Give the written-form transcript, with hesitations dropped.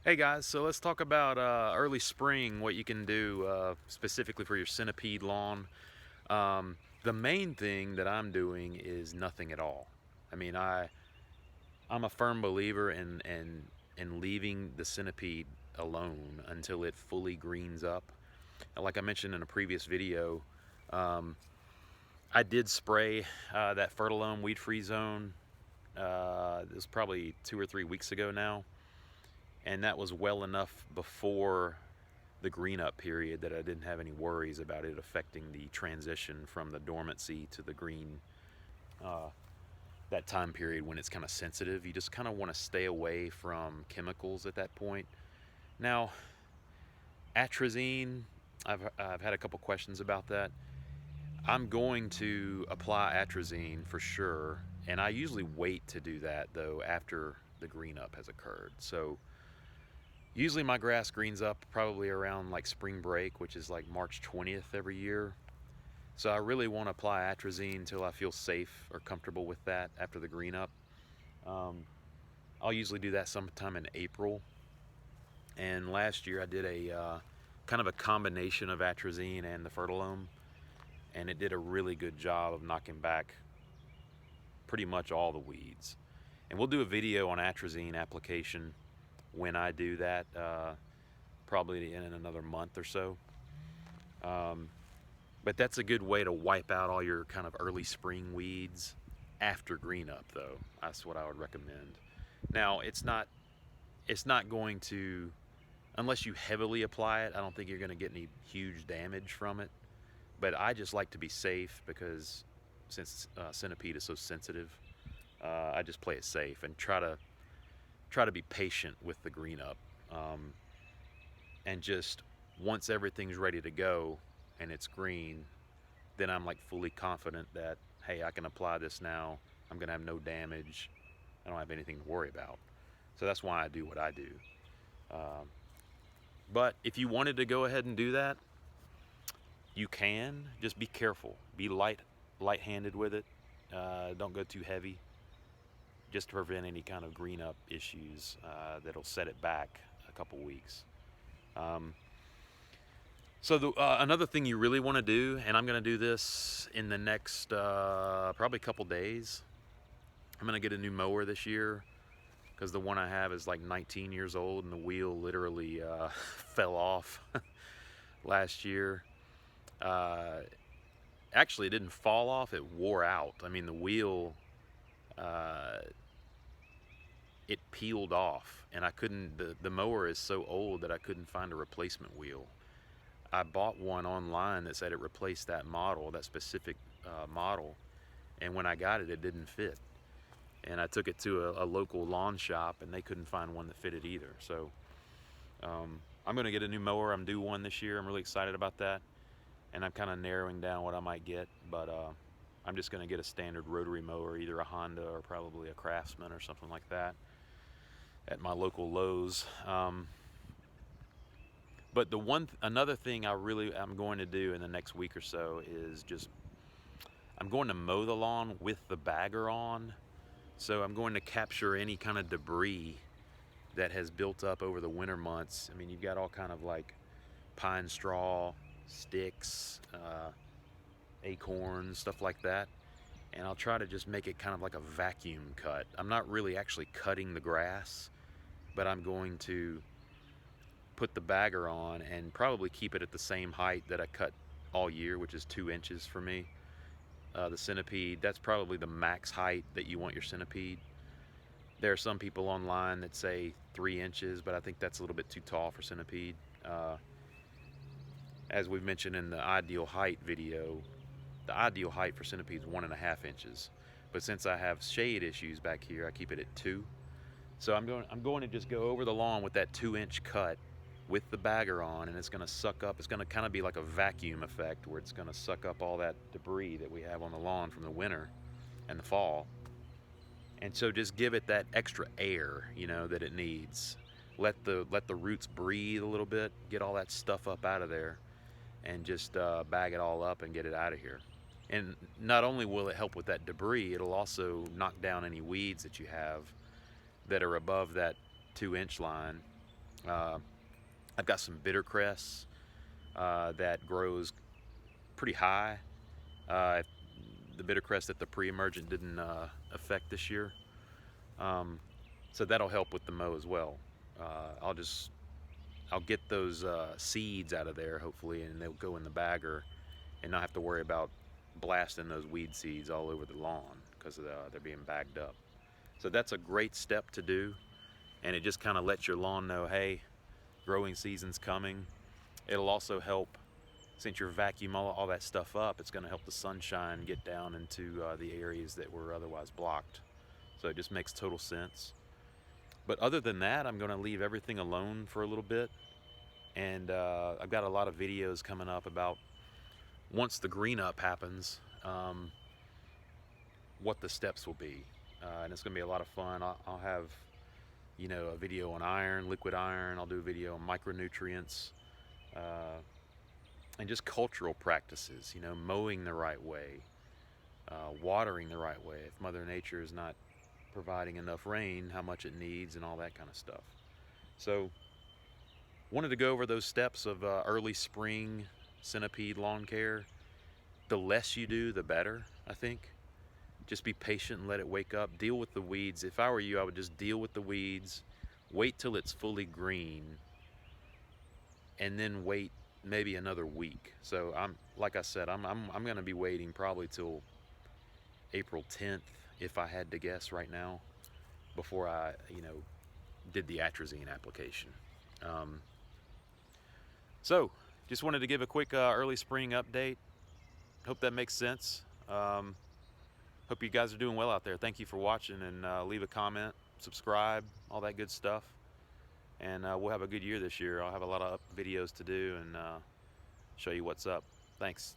Hey guys, so let's talk about early spring, what you can do specifically for your centipede lawn. The main thing that I'm doing is nothing at all. I mean, I'm a firm believer in leaving the centipede alone until it fully greens up. Like I mentioned in a previous video, um, I did spray that Fertilizers weed free zone. It was probably 2 or 3 weeks ago now, and that was well enough before the green up period that I didn't have any worries about it affecting the transition from the dormancy to the green. uh, that time period when it's kind of sensitive, you just kind of want to stay away from chemicals at that point. Now, Atrazine, I've had a couple questions about that. I'm going to apply Atrazine for sure, and I usually wait to do that though after the green up has occurred. So usually my grass greens up probably around like spring break, which is like March 20th every year. So I really want to apply Atrazine until I feel safe or comfortable with that after the green up. Um, I'll usually do that sometime in April. And last year I did a kind of a combination of Atrazine and the Fertilome, and it did a really good job of knocking back pretty much all the weeds. And we'll do a video on Atrazine application when I do that, probably in another month or so. But that's a good way to wipe out all your kind of early spring weeds after green up, though. That's what I would recommend. Now, it's not going to, unless you heavily apply it, I don't think you're going to get any huge damage from it. But I just like to be safe because since centipede is so sensitive, I just play it safe and try to be patient with the green up, and just once everything's ready to go and it's green, then I'm like fully confident that, hey, I can apply this now. I'm gonna have no damage. I don't have anything to worry about. So that's why I do what I do. Um, but if you wanted to go ahead and do that, you can. Just be careful. Be light-handed with it. Don't go too heavy, just to prevent any kind of green up issues that'll set it back a couple weeks. Um, So another thing you really want to do, and I'm going to do this in the next probably couple days. I'm going to get a new mower this year because the one I have is like 19 years old and the wheel literally fell off last year. Uh, Actually, it didn't fall off; it wore out. I mean, the wheel, uh, it peeled off, and I couldn't. The mower is so old that I couldn't find a replacement wheel. I bought one online that said it replaced that model, that specific model, and when I got it, it didn't fit. And I took it to a local lawn shop, and they couldn't find one that fitted either. So I'm going to get a new mower. I'm due one this year. I'm really excited about that, and I'm kind of narrowing down what I might get. But I'm just going to get a standard rotary mower, either a Honda or probably a Craftsman or something like that, at my local Lowe's. But another thing I'm going to do in the next week or so is just I'm going to mow the lawn with the bagger on. So I'm going to capture any kind of debris that has built up over the winter months. I mean, you've got all kind of like pine straw, sticks, acorns, stuff like that. And I'll try to just make it kind of like a vacuum cut. I'm not really actually cutting the grass, but I'm going to put the bagger on and probably keep it at the same height that I cut all year, which is 2 inches for me. The centipede, that's probably the max height that you want your centipede. There are some people online that say 3 inches, but I think that's a little bit too tall for centipede. As we've mentioned in the ideal height video, the ideal height for centipede is 1.5 inches. But since I have shade issues back here, I keep it at 2. So I'm going to just go over the lawn with that 2-inch cut with the bagger on, and it's going to suck up. It's going to kind of be like a vacuum effect where it's going to suck up all that debris that we have on the lawn from the winter and the fall. And so just give it that extra air, that it needs. Let the roots breathe a little bit, get all that stuff up out of there, and just bag it all up and get it out of here. And not only will it help with that debris, it'll also knock down any weeds that you have that are above that 2-inch line, Uh, I've got some bitter cress that grows pretty high. Uh, the bitter cress that the pre-emergent didn't affect this year. Um, so that'll help with the mow as well. I'll get those seeds out of there hopefully, and they'll go in the bagger, and not have to worry about blasting those weed seeds all over the lawn because they're being bagged up. So that's a great step to do, and it just kind of lets your lawn know, hey, growing season's coming. It'll also help, since you're vacuum all that stuff up, it's going to help the sunshine get down into the areas that were otherwise blocked. So it just makes total sense. But other than that, I'm going to leave everything alone for a little bit. And I've got a lot of videos coming up about once the green up happens, what the steps will be. And it's going to be a lot of fun. I'll have, a video on iron, liquid iron. I'll do a video on micronutrients, and just cultural practices, mowing the right way, watering the right way. If Mother Nature is not providing enough rain, how much it needs, and all that kind of stuff. So, wanted to go over those steps of early spring centipede lawn care. The less you do, the better, I think. Just be patient and let it wake up. Deal with the weeds. If I were you, I would just deal with the weeds, wait till it's fully green, and then wait maybe another week. So like I said, I'm going to be waiting probably till April 10th, if I had to guess right now, before I did the Atrazine application. Um, so just wanted to give a quick early spring update. Hope that makes sense. Hope you guys are doing well out there. Thank you for watching, and leave a comment, subscribe, all that good stuff. And we'll have a good year this year. I'll have a lot of videos to do and show you what's up. Thanks.